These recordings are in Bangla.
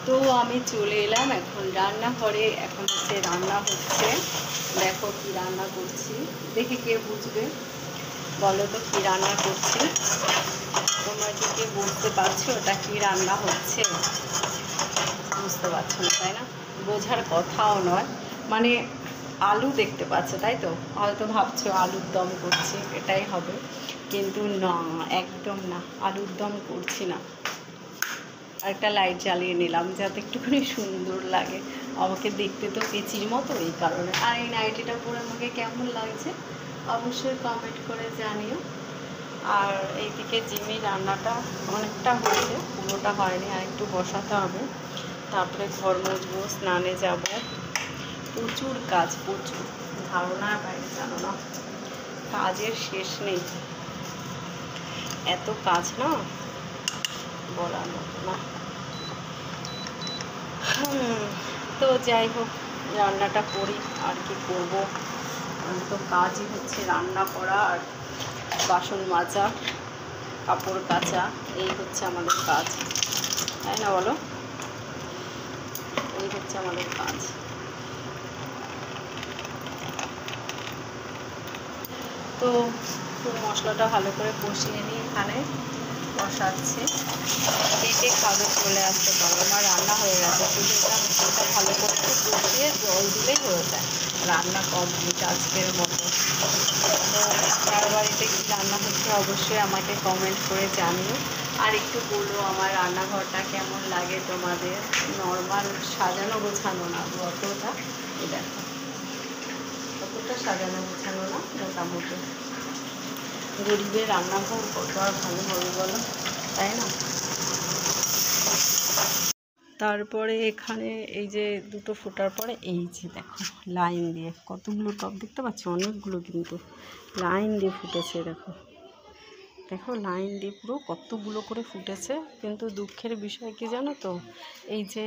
তো আমি চলে এলাম এখন রান্নাঘরে। এখন হচ্ছে রান্না হচ্ছে, দেখো কি রান্না করছি, দেখে কে বুঝবে বলো তো কি রান্না করছি? তোমরা কি কে বুঝতে পারছো ওটা কি রান্না হচ্ছে? বুঝতে পারছো না তাই না? বোঝার কথাও নয়, মানে আলু দেখতে পাচ্ছ তাই তো, হয়তো ভাবছো আলুর দম করছি, এটাই হবে, কিন্তু না, একদম না, আলুর দম করছি না। আরেকটা লাইট জ্বালিয়ে নিলাম যাতে একটুখানি সুন্দর লাগে, আমাকে দেখতে তো পেঁচির মতো, এই কারণে। আর এই নাইটিটা পরে আমাকে কেমন লাগছে অবশ্যই কমেন্ট করে জানিও। আর এইদিকে জিমি রান্নাটা অনেকটা হয়েছে, পুরোটা হয়নি, আর একটু বসাতে হবে, তারপরে ঘর মুছবো, স্নানে যাব, প্রচুর কাজ, প্রচুর, ধারণার বাইরে, জানো না, কাজের শেষ নেই, এত কাজ না বলার মতো না। তো যাই হোক, রান্নাটা করি, আর কি করবো, তো কাজই হচ্ছে রান্না করা আর বাসন মাজা, কাপড় কাচা, এই হচ্ছে আমাদের কাজ, তাই না বলো? এই হচ্ছে আমাদের কাজ। তো মশলাটা ভালো করে কষিয়ে নিই, এখানে কষাচ্ছি। কে কে খাবে চলে আসতে পারো, আমার রান্না হয়ে গেছে, শুধু এটা মশলাটা ভালো করে একটু কষিয়ে জল দিলেই হয়ে যায়, রান্না কমপ্লিট আজকের মতো। তো কার বাড়িতে কী রান্না হচ্ছে অবশ্যই আমাকে কমেন্ট করে জানিও, আর একটু বলো আমার রান্নাঘরটা কেমন লাগে তোমাদের। নর্মাল সাজানো গোছানো না অতটা, দেখো অতটা সাজানো গোছানো না, মোটামুটি। গরিবের রান্নাঘর কত আর ভালো হবে বলো, তাই না? তারপরে এখানে এই যে দুটো ফোটার পরে এই যে দেখো লাইন দিয়ে কতগুলো টব দেখতে পাচ্ছ, অনেকগুলো কিন্তু লাইন দিয়ে ফুটেছে, দেখো দেখো লাইন দিয়ে পুরো কতগুলো করে ফুটেছে। কিন্তু দুঃখের বিষয় কি জানো তো, এই যে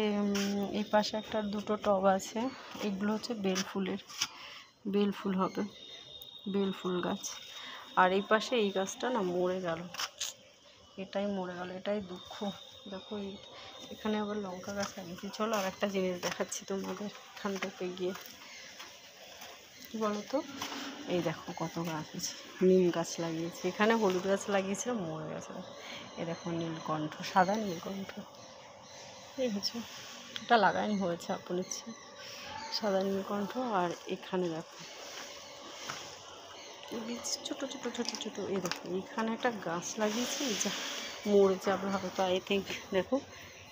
এই পাশে একটা দুটো টব আছে, এগুলো হচ্ছে বেলফুলের, বেলফুল হবে, বেলফুল গাছ। আর এই পাশে এই গাছটা না মরে গেল, এটাই মরে গেল, এটাই দুঃখ। দেখো এখানে আবার লঙ্কা গাছ লাগিয়েছি। চলো আর একটা জিনিস দেখাচ্ছি তোমাদের, এখান থেকে গিয়ে কী বলো তো, এই দেখো কত গাছ আছে, নিম গাছ লাগিয়েছি, এখানে হলুদ গাছ লাগিয়েছিলাম, মরে গেছে। এ দেখো নীলকণ্ঠ, সাদা নীলকণ্ঠ, এই হচ্ছে, এটা লাগাইনি, হয়েছে আপন ইচ্ছে, সাদা নীলকণ্ঠ। আর এখানে দেখো বীজ ছোটো ছোটো ছোটো ছোটো, এই দেখো এইখানে একটা গাছ লাগিয়েছি, যা মরে যাবে হয়তো, আই থিঙ্ক। দেখো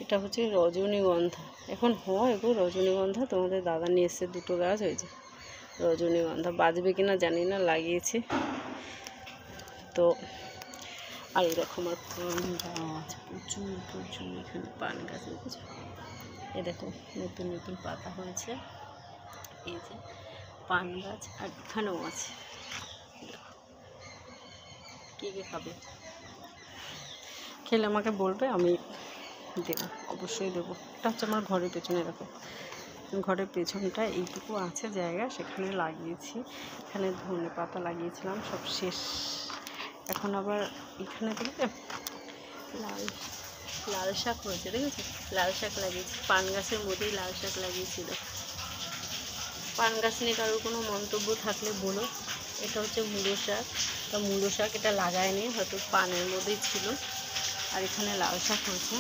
এটা হচ্ছে রজনীগন্ধা, এখন হয় গো রজনীগন্ধা, তোমাদের দাদা নিয়ে এসছে দুটো গাছ, হয়েছে রজনীগন্ধা, বাজবে কিনা জানি না, লাগিয়েছি তো। আর এরকম আর পান গাছ প্রচুর প্রচুর, এখানে পান গাছ দেখেছো, এ দেখো নতুন নতুন পাতা হয়েছে, এই যে পান গাছ, আর এখানেও আছে, কে কে খাবে, খেলে আমাকে বলবে, আমি দেবো, অবশ্যই দেবো। এটা হচ্ছে আমার ঘরের পেছনে, দেখো ঘরের পেছনটা এইটুকু আছে জায়গা, সেখানে লাগিয়েছি, এখানে ধনে পাতা লাগিয়েছিলাম, সব শেষ। এখন আবার এখানে দেখবে লাল লাল শাক হয়েছে, দেখেছো লাল শাক লাগিয়েছি, পান গাছের মধ্যেই লাল শাক লাগিয়েছিল। পান গাছ নিয়ে কারোর কোনো মন্তব্য থাকলে বলো। এটা হচ্ছে মূলো শাক, তা মূলো শাক এটা লাগায়নি, হয়তো পানের মধ্যেই ছিল। আর এখানে লাল শাক হয়েছে,